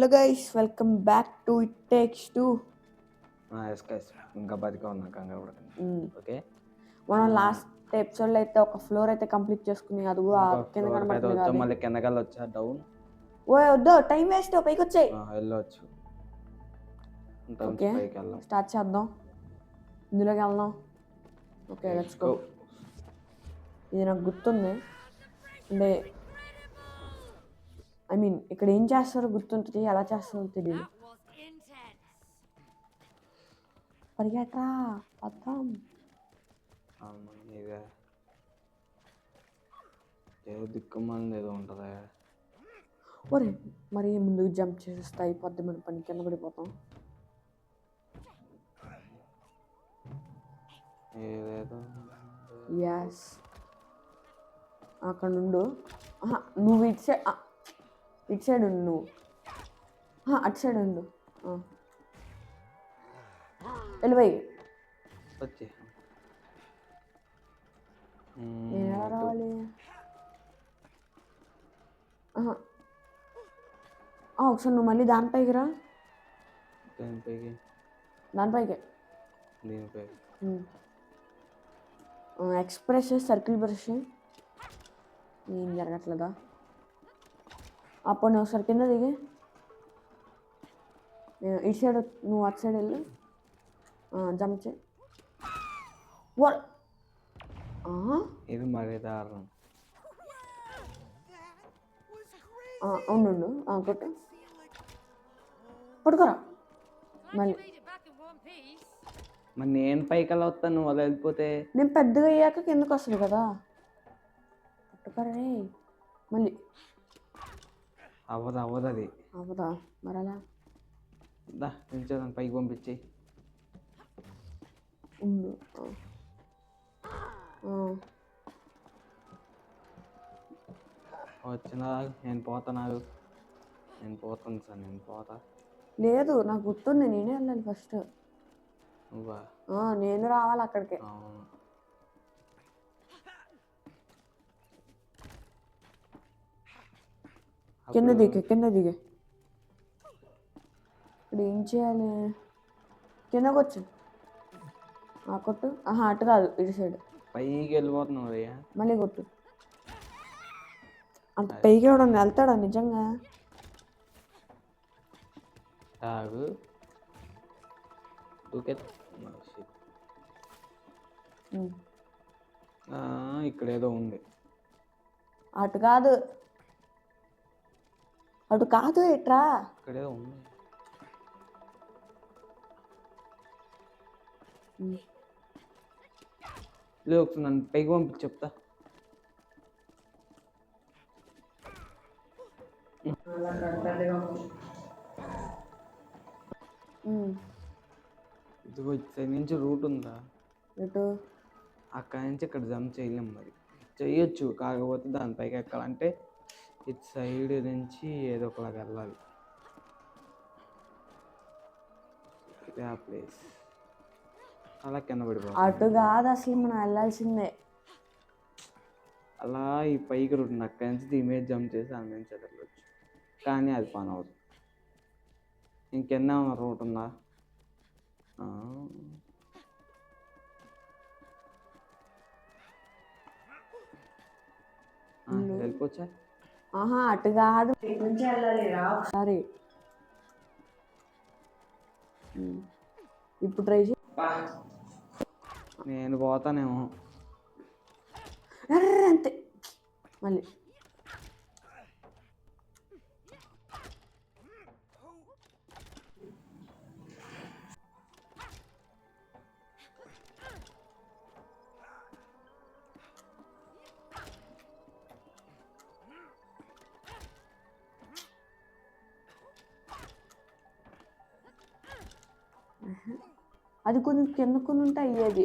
Hello guys, welcome back to it takes two. Yes guys, ఇంకా బతికే ఉన్నా, కంగారు పడకండి. ఓకే, మనం లాస్ట్ ఎపిసోడ్లో అయితే ఒక ఫ్లోర్ అయితే కంప్లీట్ చేసుకుని అదిగో ఆ కింద కనబడుతుంది వచ్చా, కదా. మళ్ళీ కిందకల్లా వచ్చా డౌన్. ఓ వద్దు, టైం వేస్ట్, పైకి వచ్చాయి. వెళ్ళొచ్చు. ఓకే, పైకి వెళ్దాం, స్టార్ట్ చేద్దాం. ఇందులోకి వెళ్దాం. Okay, let's go. ఇది నాకు గుర్తుంది అంటే ఐ మీన్ ఇక్కడ ఏం చేస్తారో గుర్తుంటుంది, ఎలా చేస్తారో తెలియదు. పరిగెట్రా పత్రం. ఇదే ఏదో దిక్కుమాలింది ఏదో ఉంటుందా. ఒరే, మరి ముందుకు జంప్ చేసేస్తే అయిపోద్ది, మన పని కింద పడిపోతాం. ఏదేదో యాస్, అక్కడ నుండు. నువ్వు ఇటు సైడ్ ఉండు. నువ్వు అటు సైడ్ ఉండు. వెళ్ళిపోయి వచ్చి నేను ఎలా రావాలి? ఒకసారి నువ్వు మళ్ళీ దానిపైకి రా. దానిపైకి దీనిపై ఎక్స్ప్రెస్ సర్కిల్ బ్రష్ ఏం జరగట్లేదా? అప్పుడు నువ్వు ఒకసారి కింద దిగి ఇటు సైడ్, నువ్వు అటు సైడ్ వెళ్ళు. జంప్ చేయి. ఇది మరీ దారుణం. అవును, కొట్టు, పట్టుకోరా మళ్ళీ. మరి నేను పైకి వెళ్ళి వస్తాను, నువ్వు అలా వెళ్ళిపోతే. నేను పెద్దగా అయ్యాక కిందకు వస్తుంది కదా. పట్టుకోరే మళ్ళీ. అవ్వదు అది. అవ్వదా మరి అలా? నిల్చోదాన్ని పైకి పంపించి ఉండు. వచ్చిన నేను పోతాను సార్, నేను పోతా. లేదు, నాకు గుర్తుంది, నేనే వెళ్ళాలి ఫస్ట్. నువ్వా? నేను రావాలి అక్కడికి. కింద దిగే. ఇప్పుడు ఏం చేయాలి? కిందకు వచ్చు. కొట్టు. అటు కాదు, ఇటు సైడ్. పైకి వెళ్ళిపోతున్నావు. మళ్ళీ కొట్టు. అంత పైకి ఎవడన్నా వెళ్తాడా నిజంగా? ఇక్కడ ఏదో ఉంది. అటు కాదు ఎట్రా. ఇక్కడ ఏదో ఉంది. లేదు, నన్ను పైకి పంపించి చెప్తా. ఇదిగో ఇటు నుంచి రూట్ ఉందా? ఎటు? అక్కడి నుంచి ఇక్కడ జంప్ చేయలేం. మరి చెయ్యొచ్చు, కాకపోతే దానిపైకి ఎక్కాలంటే ఇటు సైడ్ నుంచి ఏదో ఒకలాగా వెళ్ళాలి. ఇదే ఆ ప్లేస్. అలా కింద పడిపోతుంది. అటు కాదు, అసలు మనం వెళ్ళాల్సిందే. అలా ఈ పైకి రూట్ ఉంది, అక్కడి నుంచి ఇమేజ్ జంప్ చేసి దాని నుంచి వెళ్ళొచ్చు, కానీ అది పని అవుతుంది. ఇంకెన్నా రూట్ ఉందా? వెళ్ళిపోవచ్చా? అటు కాదు, నుంచి వెళ్ళాలి రా ఒకసారి. ఇప్పుడు ట్రై చేయి. నేను పోతానేమో. అంతే మళ్ళీ. అది కొంచెం కింద కొన్ని ఉంటే అయ్యేది.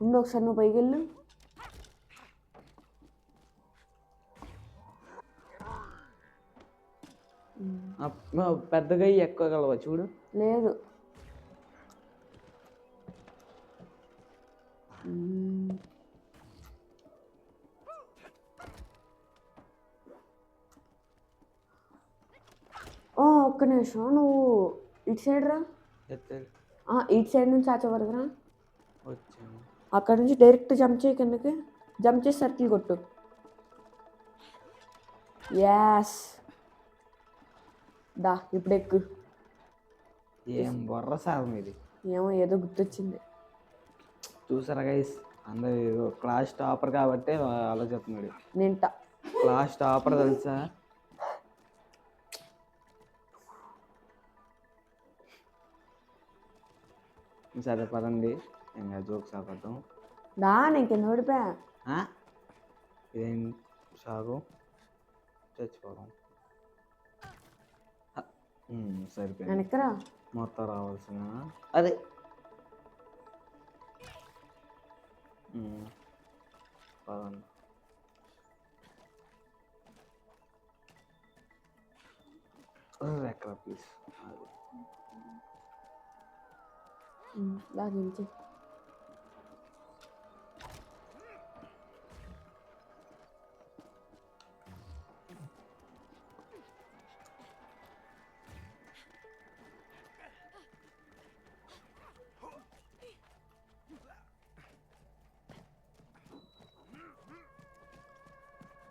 ఉండు, ఒకసారి నువ్వు పైకి వెళ్ళు. పెద్దగా ఎక్కగలవా చూడు. లేదు, నిమిషం నువ్వు ఇటు సైడ్ రా. ఎత్తాడు ఇటు సైడ్ నుంచి ఆ చివరికి రా. వచ్చాను. అక్కడ నుంచి డైరెక్ట్ జంప్ చేయి కిందకి. జంప్ చేసి సర్కిల్ కొట్టు. యాస్ దా ఇప్పుడు ఎక్కు. ఏం బొర్ర సార్ మీది. ఏమో ఏదో గుర్తొచ్చింది. చూసారా గైస్, అందరు క్లాస్ టాపర్ కాబట్టి ఆలోచిస్తున్నాడు. నేను క్లాస్ టాపర్ తెలుసా? సరే పదండి, ఇంకా జోక్స్ ఆపద్దాం. దా నేను కింద ఓడిపోయా. ఇదేం సాగు చచ్చిపోవడం. సరిపోయింది. నేను ఎక్కరా మొత్తం రావాల్సిన అదే పదండి. ఎక్కడ ప్లీజ్ లాగించి.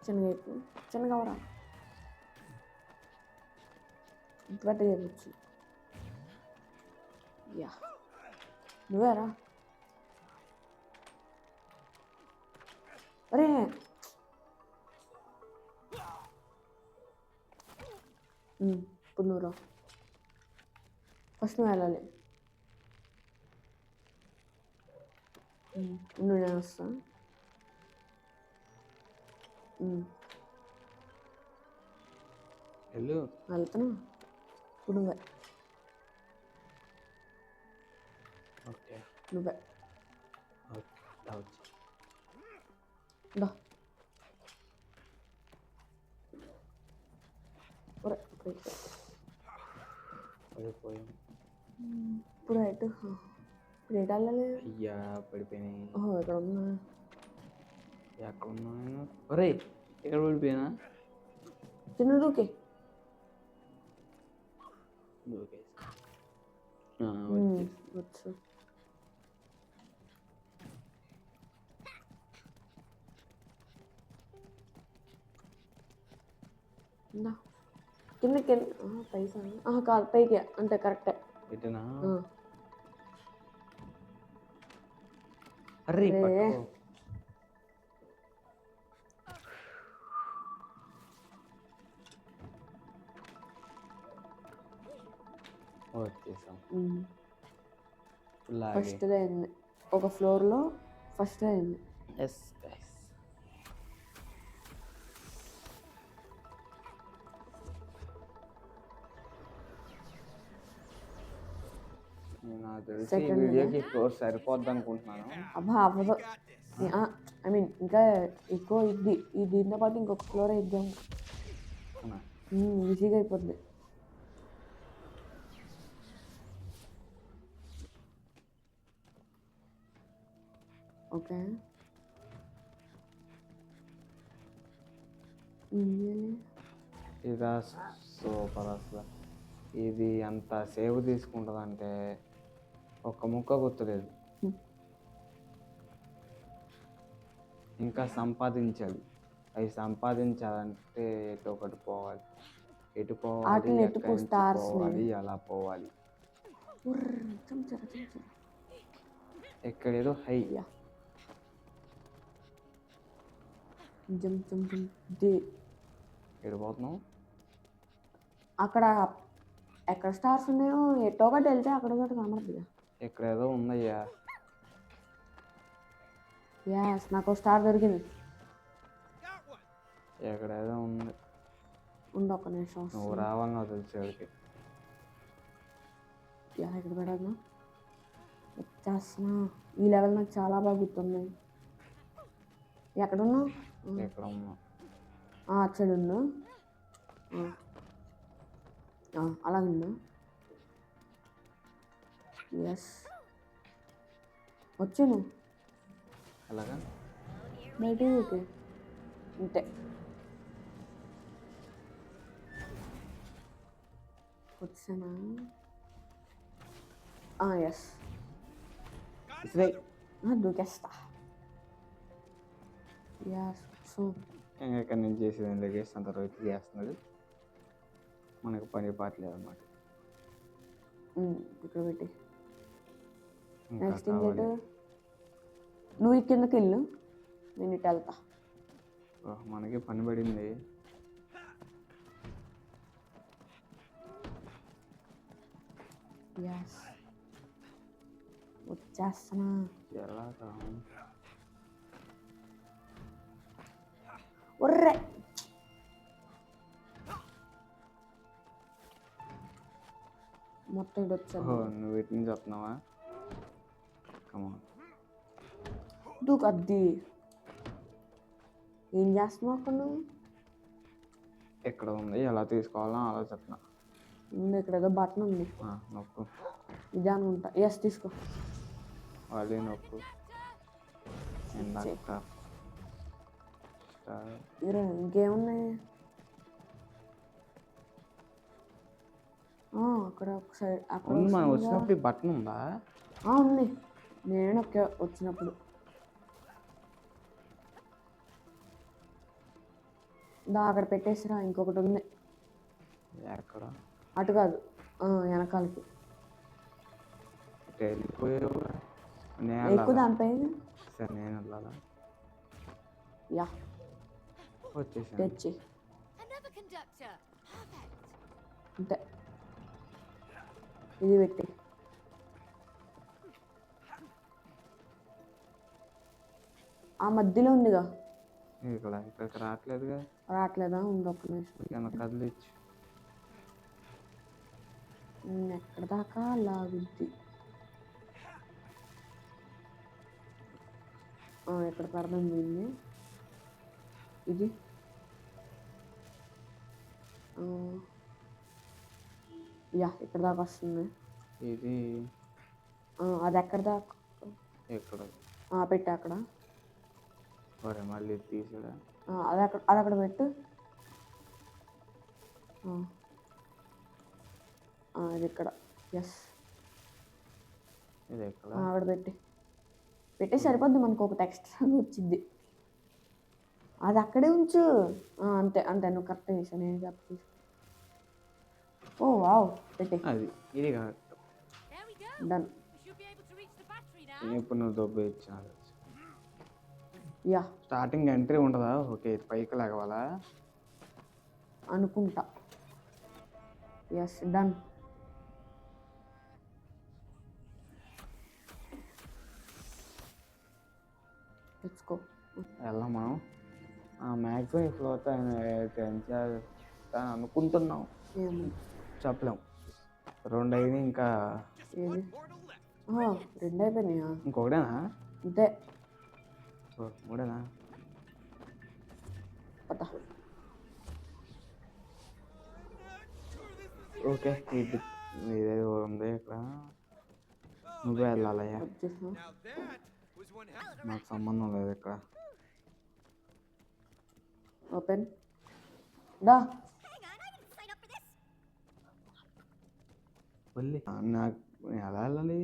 చిన్నగా ఎక్కువ చిన్నగా అవరా. ఇంత పెద్దగా చెప్పచ్చు. యా నువ్వేరా. అరే ఇప్పుడు నువ్వురా. ఫస్ట్ నువ్వు వెళ్ళాలి. నువ్వు నేను వస్తా. వెళ్ళు. వెళ్తున్నా ఇప్పుడు. నువ్వే ఓకే నువ్వే ఓకే రావచ్చు. దా ఒరే పడిపోయాం. ఇప్పుడు ఎటు ఇప్పుడు ఎటు వెళ్ళాలి? అయ్యా పడిపోయినాయి. ఇక్కడ ఉన్నా. ఎక్కడ ఉన్నా? ఒరే ఇక్కడ పడిపోయినా. చిన్న దూకే. వచ్చు. కింద కింద పైసా కాదు పైకి అంతే కరెక్టే. ఇటనా? అరే వచ్చేసాం. ఫస్ట్ అయింది ఒక ఫ్లోర్లో. ఫస్ట్ అయింది. Yes guys. నాకు తెలిసి ఈ వీడియోకి ఫ్లోర్ సరిపోద్ది అనుకుంటున్నాను. అబ్బా అవ్వదు. ఐ మీన్ ఇంకా ఎక్కువ ఇది దీంతో పాటు ఇంకొక ఫ్లోర్ ఇద్దాము. ఈజీగా అయిపోద్ది. ఓకే ఇదా సూపర్ అసలు. ఇది అంత సేవ్ తీసుకుంటుంది అంటే ఒక్క ముక్క గుర్తులేదు. ఇంకా సంపాదించాలి. అవి సంపాదించాలంటే ఎటు ఒకటి పోవాలి. ఎటు పోవాలి, ఎక్కడి నుంచి పోవాలి, అలా పోవాలి. ఎక్కడేదో హై. ఎడిపోతున్నావు? అక్కడ ఎక్కడ స్టార్స్ ఉన్నాయో ఎటో ఒకటి వెళ్తే అక్కడ ఒకటి కనబడుతుంది. ఎక్కడేదో ఉందయ్యా. యాస్ నాకు స్టార్ దొరికింది. ఎక్కడేదో ఉంది. ఒక నిమిషం. నువ్వు రావాలి నాకు తెలిసేవాడికి. ఇక్కడ పెడదా వచ్చేస్తున్నా. ఈ లెవెల్ నాకు చాలా బాగా గుర్తున్నాయి. ఎక్కడున్నా? ఎక్కడ ఉన్నా? అటు సైడ్ ఉన్నా. అలాగుందా? ఎస్ వచ్చాను. అలాగా బయటికి ఓకే అంతే. వచ్చానా ఎస్ ఇసరే దూకేస్తా యాస్ సో ఇంకా ఇక్కడ నుంచి చేసేది లెగేసిన తర్వాత చేస్తున్నాడు. మనకు పని పాటలేదు అన్నమాట. ఇక్కడ పెట్టి ఇంకా నెక్స్ట్ కావాలి. ఇంకేంటి నువ్వు ఈ కిందకి వెళ్ళు నేను ఇటు వెళ్తా మనకి పని పడింది. యాస్ వచ్చేస్తున్నా ఎలా ఒర్రే మొత్తం ఇటు వచ్చాను నువ్వు వీటి నుంచి వస్తున్నావా? కమా దూకద్ది ఏం చేస్తున్నావు అక్కడ నువ్వు ఎక్కడ ఉంది, ఎలా తీసుకోవాలో ఆలోచిస్తున్నా. ఉంది ఇక్కడ ఏదో బటన్ ఉంది నొక్కు. ఇదే అనుకుంటా ఎస్ తీసుకో వాళ్ళే నొక్కు. ఇందాక ఇంకేమున్నాయి అక్కడ ఒక సైడ్ అక్కడ ఉంది. మనం వచ్చినప్పుడు ఈ బటన్ ఉందా? ఉంది నేను వచ్చినప్పుడు అక్కడ పెట్టేసిరా ఇంకొకటి ఉంది. ఎక్కడ? అటు కాదు వెనకాలకి వెళ్ళిపోయావు. ఎక్కువ దానిపై సరే నేను వెళ్ళాలా? యా వచ్చేసాను. తెచ్చి అంతే ఇది పెట్టి ఆ మధ్యలో ఉందిగా ఇక్కడికి రావట్లేదుగా. రావట్లేదా ఉంది ఒక్క నిమిషం కదిలిచ్చు. ఎక్కడ దాకా లాగుద్ది ఇక్కడ పడదాం దీన్ని ఇది యా ఇక్కడ దాకా వస్తుంది. ఇది అది ఎక్కడ దాకా ఎక్కడ పెట్టు అక్కడ మళ్ళీ తీసాడా? అది అక్కడ పెట్టు. ఇది ఇక్కడ ఎస్ ఇది ఎక్కడ? అక్కడ పెట్టి సరిపోద్ది మనకు ఒకటి ఎక్స్ట్రా వచ్చింది. అది అక్కడే ఉంచు అంతే అంతే నువ్వు కరెక్ట్ చేసావు నేను చెప్పి. ఓ వావ్ పెట్టి అది ఇది కాదు. డన్. ఇప్పుడు నువ్వు దొబ్బే ఇచ్చా. యా స్టార్టింగ్ ఎంట్రీ ఉండదా? ఓకే పైకి లాగవాలా అనుకుంటా. Yes done. తెచ్చుకో వెళ్ళాం మనం. మ్యాక్సిమం ఈ ఫ్లోతో అనుకుంటున్నాం, చెప్పలేం. 2 అయినాయి ఇంకా. ఏది 2 అయిపోయినాయా? ఇంకొకటేనా? అంతే 3ఏనా? ఓకే ఇదేదో ఉంది ఇక్కడ. నువ్వే వెళ్ళాలయ్యా, నాకు సంబంధం లేదు ఇక్కడ. ఓపెన్ డా వెళ్ళి నాకు ఎలా వెళ్ళాలి?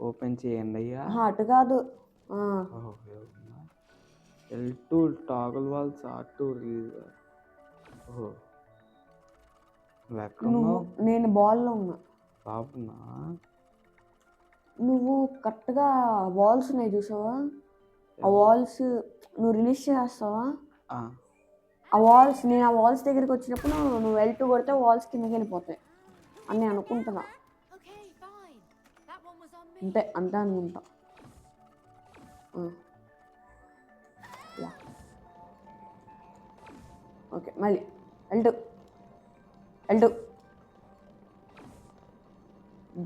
ఓపెన్ చేయండి అయ్యా. అటు కాదు L2 toggle walls R2 release. నేను బాల్లో ఉన్నా. బాగున్నా. నువ్వు కరెక్ట్గా వాల్స్ ఉన్నాయి చూసావా? ఆ వాల్స్ నువ్వు రిలీజ్ చేస్తావా? ఆ వాల్స్ నేను ఆ వాల్స్ దగ్గరికి వచ్చినప్పుడు నువ్వు L2 కొడితే వాల్స్ కిందకి వెళ్ళిపోతాయి అని నేను అనుకుంటున్నా. అంతే అంతే అనుకుంటా. ఓకే మళ్ళీ L2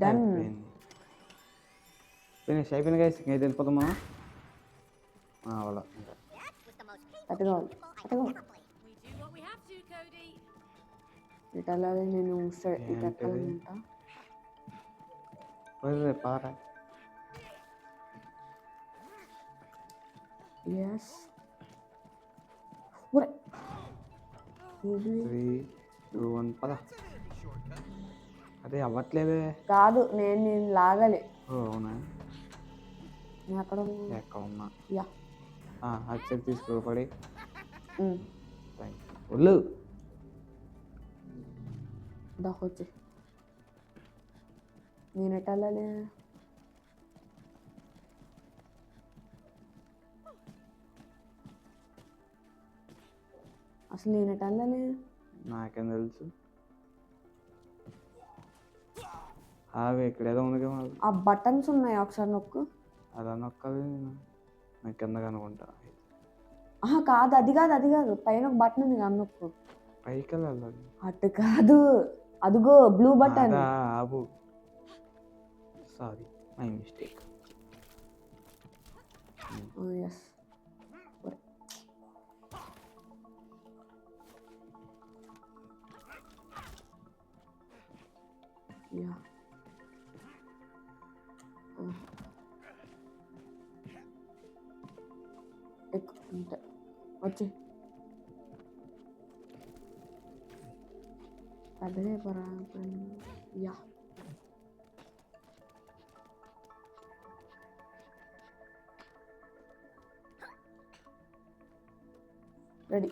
డన్. ఫినిష్ అయిపోయింది గైస్. ఇంకైతే వెళ్ళిపోతాం మనం. అలా అటు కావాలి ఇటు అలాగే నేను ఇటు ఎక్కాలనుకుంటా. పారా. ఎస్ 3, 2, 1 పద. అదే అవ్వట్లేదే. కాదు నేను లాగాలి. ఓ అవునా, నేను అక్కడ ఎక్కడ ఉన్నా యా అచ్చకి తీసుకోపడి ఉమ్. ఒళ్ళు దాకొచ్చి నేను ఎటు వెళ్ళాలి? అసలు నేను ఎటు వెళ్ళాలి? నాకేం తెలుసు. అవి ఇక్కడేదో ఉంది కదా, ఆ బటన్స్ ఉన్నాయి, ఒకసారి నొక్కు. అలా నొక్కాలి. నాకు కింద కనుకుంటా. కాదు అది కాదు అది కాదు, పైన ఒక బటన్ ఉంది కదా, నొక్కు. పైకి వెళ్ళాలి. అటు కాదు, అదిగో బ్లూ బటన్. ఆబు, sorry my mistake. Yes yeah అంతే వచ్చి పెద్దగా అయిపోరా. Yeah ready.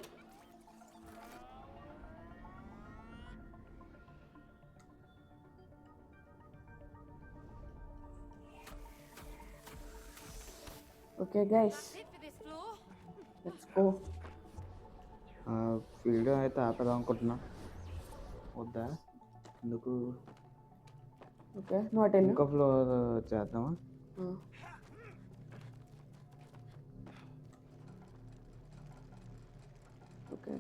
Okay guys, let's go. Video అయితే ఆపేదాం అనుకుంటున్నా. వద్దా? ఎందుకు? ఓకే నోట్ ఇంకో ఫ్లోర్ చేద్దామా? Okay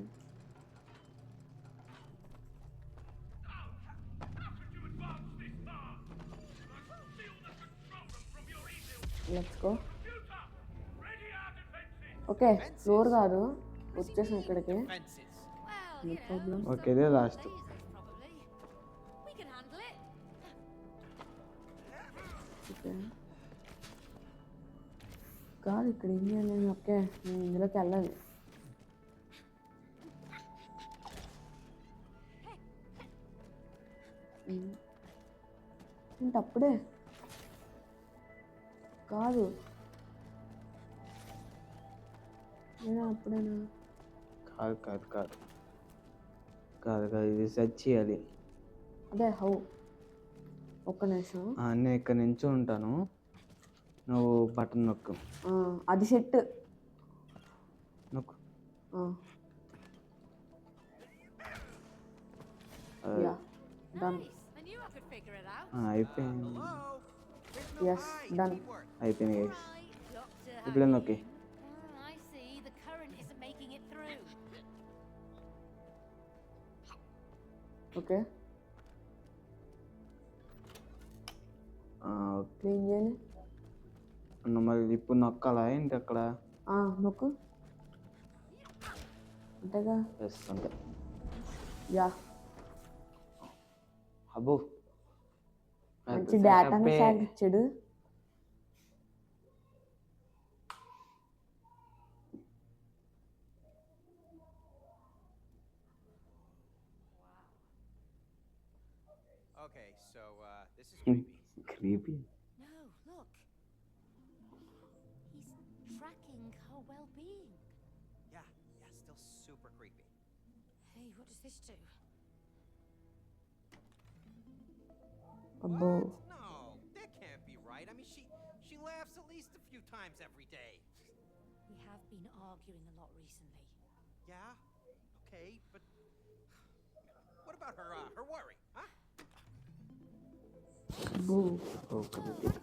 let's go. Okay floor కాదు, వచ్చేసాం ఇక్కడికి. No problem. ఓకే ఇదే లాస్ట్. ఓకే కాదు ఇక్కడ ఏం చేయాలి? ఓకే నేను ఇందులోకి వెళ్ళాలి. ఏంటి అప్పుడే? కాదు నేను అప్పుడేనా? కాదు కాదు కాదు కాదు కాదు ఇది సెర్చ్ చేయాలి. అదే హౌ? ఒక్క నిమిషం. నేను ఇక్కడ నుంచి ఉంటాను, నువ్వు బటన్ నొక్కు. అది సెట్ నొక్కు. డన్. అయిపోయింది. Yes done. అయిపోయింది గైస్. ఇప్పుడు నొక్కి. ఓకే క్లీన్ చేయాలి. మళ్ళీ ఇప్పుడు నొక్కాలా ఏంటి అక్కడ? నొక్కు అంతేగా. ఎస్ అంతే. యా అబ్బో మంచి డేటాని సాగిచ్చాడు. Okay, so this is creepy. Creepy? No, look. He's tracking her well-being. Yeah, still super creepy. Hey, what does this do? అబ్బో No, that can't be right. I mean, she laughs at least a few times every day. We have been arguing a lot recently. Yeah, okay, but what about her worry, huh? అబ్బో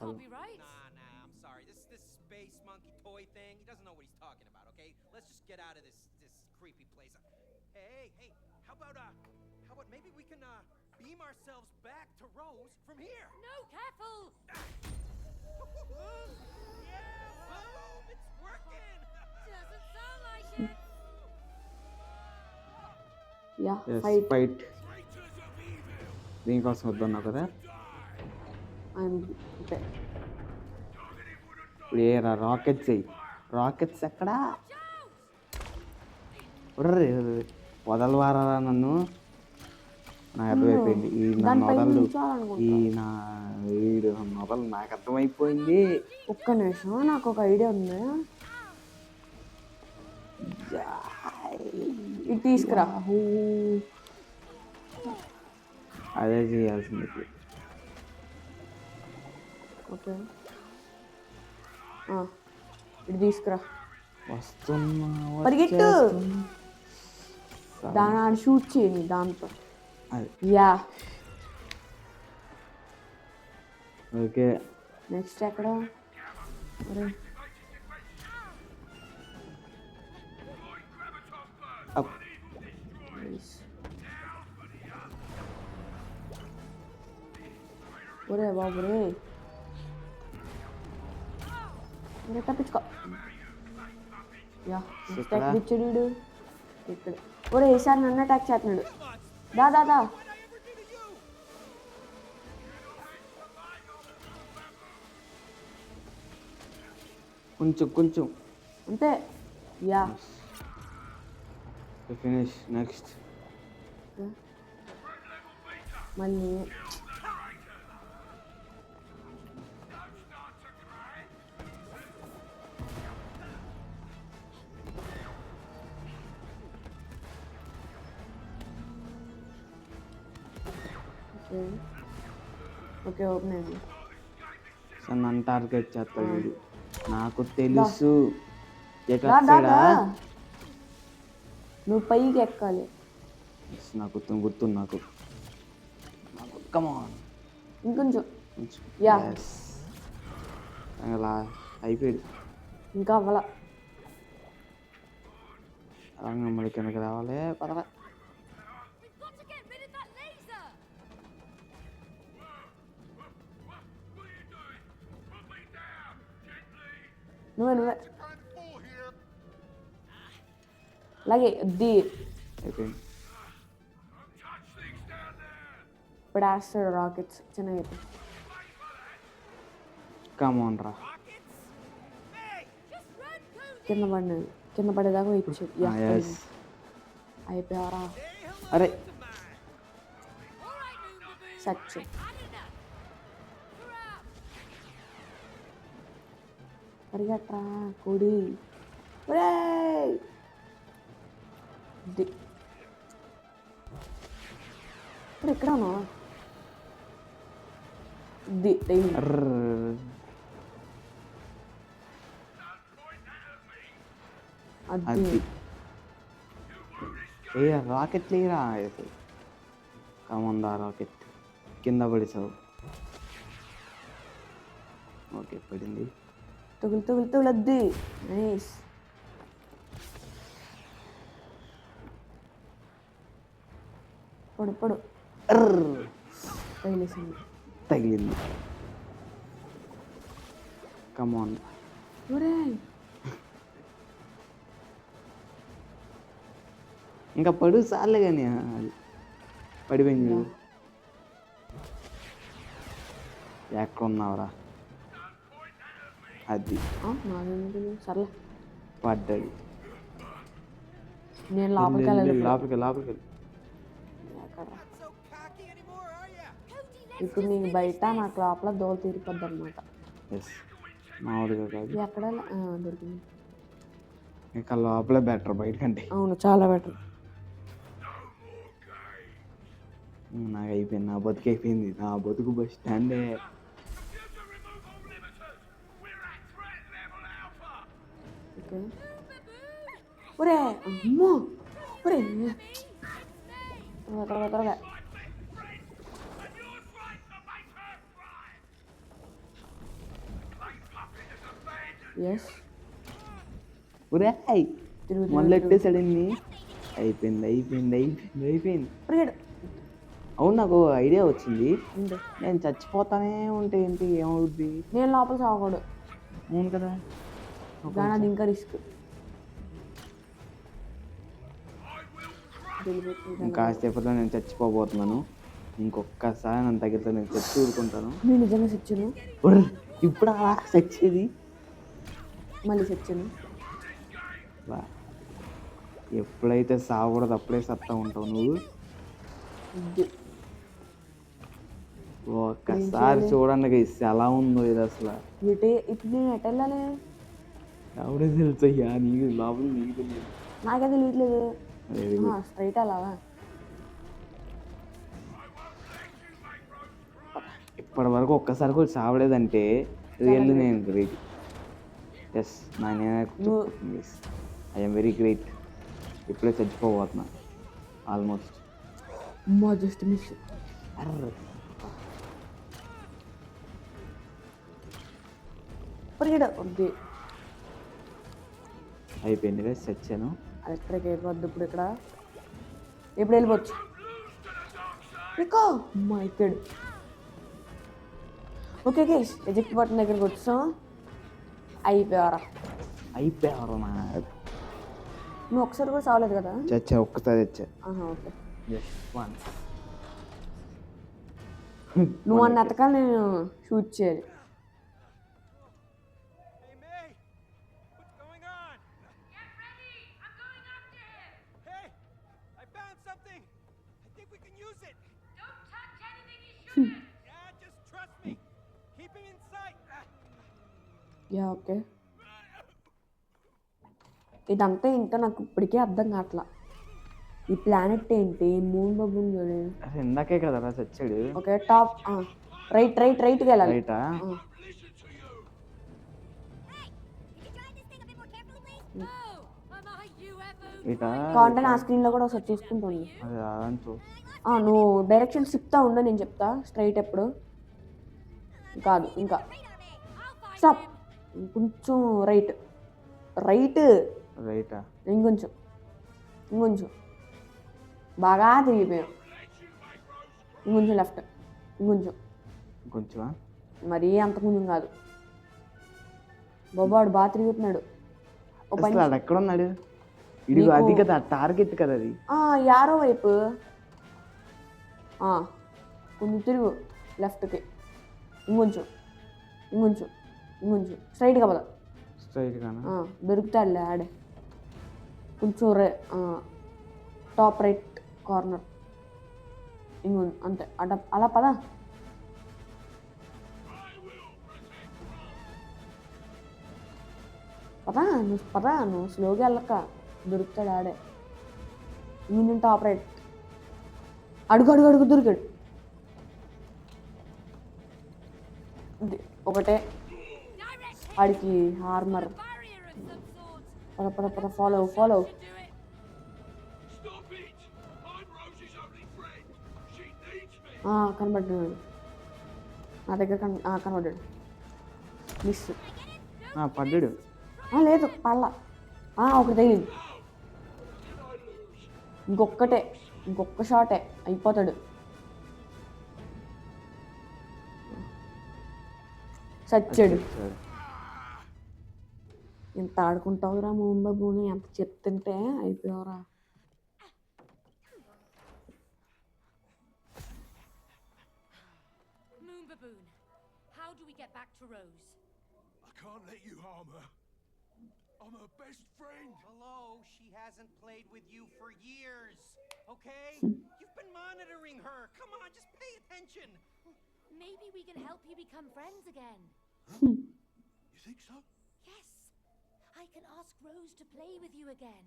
I'll be right. Nah, I'm sorry. This space monkey toy thing, he doesn't know what he's talking about, okay? Let's just get out of this creepy place. Hey, how about maybe we can beam ourselves back to Rose from here? No, careful! Yeah, boom! It's working! Doesn't sound like it. Yeah yes fight. Fight. దీనికోసం వద్దన్నావు కదా. అంతే ఇప్పుడు ఏ rockets అయ్యి rockets ఎక్కడా? వదలవారా నన్ను. నాకు అర్థమైపోయింది ఈ నా దానిపై నొదలు నిల్చోవాలనుకుంటా. ఈ నా వీడు నొదలు నాకు అర్థమైపోయింది. ఒక్క నిమిషం, నాకు ఒక ఐడియా ఉంది. ఇది తీసుకురా. అదే చేయాల్సింది ఇప్పుడు. ఓకే, ఇది తీసుకురా. వస్తున్నా పరిగెట్టు. వచ్చేస్తున్నా. దాని షూట్ చేయండి దాంతో. అది యా, ఓకే. నెక్స్ట్ ఎక్కడ? అరే అప్. ఒరే బాబు రే, తప్పించుకో. యా, నెక్స్ట్ ఎక్కడ ఇచ్చాడు వీడు? ఇక్కడ. ఒరే ఈసారి నన్ను అటాక్ చేస్తున్నాడు. దా దా దా. కొంచెం కొంచెం అంతే. Yeah, finish. నెక్స్ట్ మళ్ళీ ఓకే, ఓపెన్ అయింది. సార్ నన్ను టార్గెట్ చేస్తాడు వీడు. నాకు తెలుసు. ఎటు దా దా వచ్చాడా? దా. నువ్వు పైకి ఎక్కాలి. Yes, నాకు గుర్తుంది నాకు. కమాన్ ఇంకొంచెం. యా, అలా అయిపోయాడు. ఇంకా అవ్వాల. అలాగే మళ్ళీ కిందకి రావాలి. పదరా. We've got to get rid of that laser. నువ్వే అలాగే ది. అయిపోయింది. ఇప్పుడు వేస్తాడు రాకెట్స్ చిన్నగా. కమాన్ రా. కింద పడినది. కింద పడేదాకా ఇచ్చాడు. Yeah, Yes. అయిపోయారా? అరే సచ్. పరిగెట్రా కోడి. ఒరేయ్ ది. ఇప్పుడు ఎక్కడ ఉన్నావా? ది తగిలింది. అర్ర్. అది అది ఏ రాకెట్ లేరా. కమందా రాకెట్ కింద పడిసావు. ఓకే, పడింది. తగులుద్ది. నైస్. పడు తగిలేసింది. తగిలింది. కమాన్. ఒరేయ్ ఇంకా పడు సార్లే కానీ పడిపోయింది చూడు. ఎక్కడ ఉన్నావురా? అది నాదేంటి? సర్లే, పడ్డాడు. నేను లోపలికి వెళ్ళాలి. లోపలికి లోపలికి. ఎక్కడ? So cocky anymore, are ya? ఇప్పుడు నీకు బయట, నాకు లోపల దోల తీరిపోద్ది అనమాట. ఎస్, మామూలుగా కాదు. ఎక్కడ? దొరికింది. ఇంకా లోపలే బెటర్ బయట కంటే. అవును, చాలా బెటర్. నాకు అయిపోయింది. నా బతుకు అయిపోయింది. నా బతుకు బస్ స్టాండే. ఓకే. ఒరే అమ్మో, ఒరే త్వరగా. ఎస్, ఒరేయ్ మళ్ళీ ఎట్టేసాడండి. అయిపోయింది. పరిగెడు. అవును, నాకు ఐడియా వచ్చింది. ఏంటి? నేను చచ్చిపోతానే ఉంటే ఏంటి ఏమవుద్ది? నేను లోపల సాగకూడదు. అవును కదా. కానీ అది ఇంకా రిస్క్. కాసేపట్లో నేను చచ్చిపోబోతున్నాను. ఇంకొక్కసారి నన్ను తగిలితే నేను చచ్చి ఊరుకుంటాను. నేను నిజంగా సెచ్చాను. ఇప్పుడు అలా చచ్చేది. మళ్ళీ సెచ్చాను. బా, ఎప్పుడైతే సాగకూడదు అప్పుడే సత్తా ఉంటావు నువ్వు. ఇది ఒక్కసారి చూడండి గైస్ ఎలా ఉందో ఇది అసలు. ఇప్పుడు నేను ఎటు వెళ్ళాలి? ఎవడే తెలుసయ్యా నీకు లోపల నీకు తెలియదు. నాకే తెలియట్లేదు. Very good. స్ట్రైట్ అలాగా. ఇప్పటి వరకు ఒక్కసారి కూడా చావలేదంటే రియల్లీ నేను great. Yes I'm very great. ఇప్పుడే చచ్చిపోబోతున్నా ఆల్మోస్ట్. Just miss. అయిపోయింది కదా చచ్చాను. ఎలక్ట్రిక్ అయిపోద్ది ఇప్పుడు ఇక్కడ. ఇప్పుడు వెళ్ళిపోవచ్చు. ఇంకా ఇక్కడ ఓకే గైస్ ఎజెక్ట్ బటన్ దగ్గరికి వచ్చాం. అయిపోయారా? నా నువ్వు ఒకసారి కూడా చావలేదు కదా? చచ్చా ఒక్కసారి చచ్చా. ఓకే. వన్స్ నువ్వు అన్న ఎతకాలి, నేను షూట్ చేయాలి. Hey, May! What's going on? Get ready! I'm going after him! Hey! I found something! I think we can use it! Don't touch anything he's shooting! Yeah, just trust me! Keep him in sight! Yeah okay. ఇదంతా ఏంటో నాకు ఇప్పటికే అర్థం కావట్లా. ఈ planet ఏంటి? Moon bubble చూడు. అరే ఇందాకే కదరా చచ్చాడు. ఓకే టాప్ రైట్కి వెళ్ళాలి. రైటా? No! Am I UFO? ఇటా? కాంటెంట్ ఆ స్క్రీన్లో కూడా ఒకసారి చూసుకుంటుంది. అది అదంచు. నువ్వు డైరెక్షన్ చెప్తా ఉండు, నేను చెప్తా. స్ట్రైట్ ఎప్పుడు కాదు, ఇంకా స్టాప్. కొంచెం రైట్. రైటా? ఇంకొంచెం బాగా తిరిగిపోయాం. ఇంకొంచెం లెఫ్ట్. కొంచెమా? మరీ అంత కొంచెం కాదు. బాబాడు బాగా తిరుగుతున్నాడు. అసలు ఆడు ఎక్కడ ఉన్నాడు? ఇదిగో అది కదా టార్గెట్ కదా అది. యారో వైపు కొంచెం తిరుగు లెఫ్ట్కి. ఇంకొంచెం స్ట్రైట్గా పద. స్ట్రైట్ గానా? దొరుకుతాడులే ఆడే. కొంచెం టాప్ రైట్ కార్నర్. అంతే అలా పద. నువ్వు స్లోగా వెళ్ళక దొరుకుతాడు ఆడే. ఇంకొంచెం టాప్ రైట్. అడుగు దొరికాడు. ఒకటే ఆడికి హార్మర్. పద ఫాలో. కనబడ్డాడు నా దగ్గర. కనబడ్డాడు. మిస్. పడ్డాడు. లేదు పళ్ళ. ఒకటి తగిలింది. ఇంకొక్క షాటే అయిపోతాడు. చచ్చాడు. ఎంత ఆడుకుంటావురా మూన్ బాబుని, ఎంత చెప్తుంటే అయిపోయావురా. Moon Baboon, how do we get back to Rose? I can't let you harm her. I'm her best friend. Hello, she hasn't played with you for years, okay? You've been monitoring her. Come on, just pay attention. Maybe we can help you become friends again. You think so? Yes, I can ask Rose to play with you again.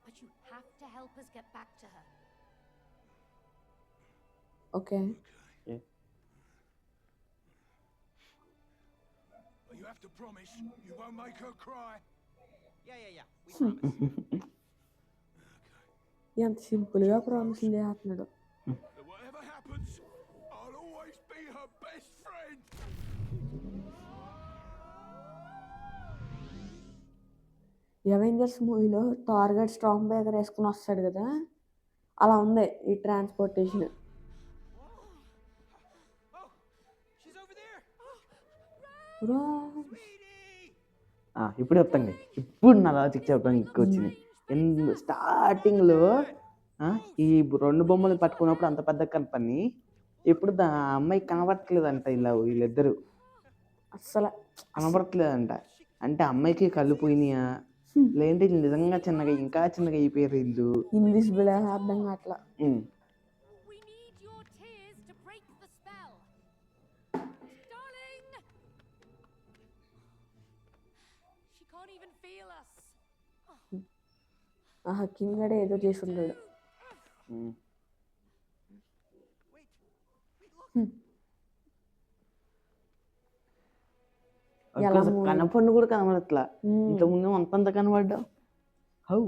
But you have to help us get back to her. Okay. But you have to promise you won't make her cry. Yeah. We promise. ఎంత సింపుల్గా promise చేస్తున్నాడు. But whatever happens, I'll always be her best friend. Avengers మూవీలో థార్ గడ్ strong bagger వేసుకుని వస్తాడు కదా, అలా ఉంది ఈ transportation. Oh, she's over there. ఇప్పుడు చెప్తాను. ఇప్పుడు నా లాజిక్ చెప్పడానికి వచ్చింది. స్టార్టింగ్లో ఈ 2 బొమ్మలు పట్టుకున్నప్పుడు అంత పెద్ద కనపని, ఇప్పుడు అమ్మాయి కనబడట్లేదంట. వీళ్ళిద్దరు అస్సలు కనబడట్లేదంట. అంటే అమ్మాయికి కళ్ళు పోయినాయా లేదంటే నిజంగా ఇంకా చిన్నగా అయిపోయారు వీళ్ళు. ఇన్విజిబుల్ అర్థం కావట్లా. We need your tears to break the spell. can't even feel us. ఆహా కిందడే ఏదో చేసి ఉంటాడు. ఉమ్. Wait, look. ఎలా అసలు move కనపండు కూడా కనబడట్లా. ఉమ్. ఇంతకుముందు అంతంత కనబడ్డా హౌ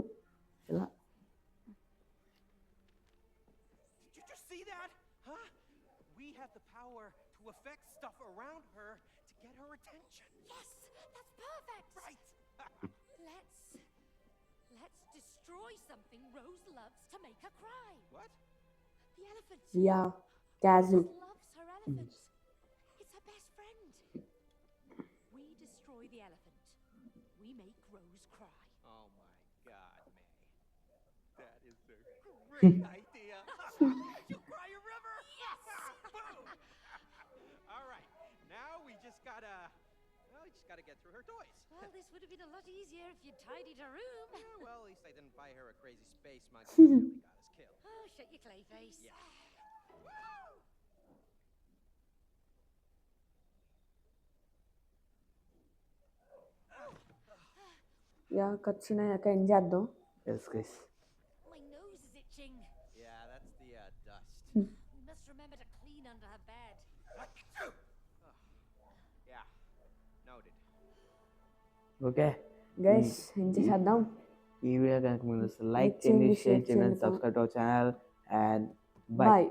ఎలా Did you just see that? Huh? We have the power to affect stuff around her to get her attention. Yes, that's perfect. Right. Let's destroy something Rose loves to make her cry. What? The elephant. Yeah castle. Rose loves her elephant. It's her best friend. We destroy the elephant. We make Rose cry. Oh my God, May. That is a great idea. You'll cry a river. Yes. Boom. All right. Now we just gotta get through her toys. Well, this would have been a lot easier if you'd tidied her room. Yeah, well, at least I didn't buy her a crazy space monkey that nearly got us killed. Oh, shut your clay face. Yeah. Yeah కచ్చిన ఏం చేద్దాం. Yes guys My nose is itching. Yeah, that's the dust. We must remember to clean under her bed. Yeah, noted. Okay guys ఏం చేసేద్దాం. ఈ video కనుక మీరు like చేయండి, చేయండి, షేర్ share చేయండి, చేయండి. Subscribe to our channel and bye. Bye.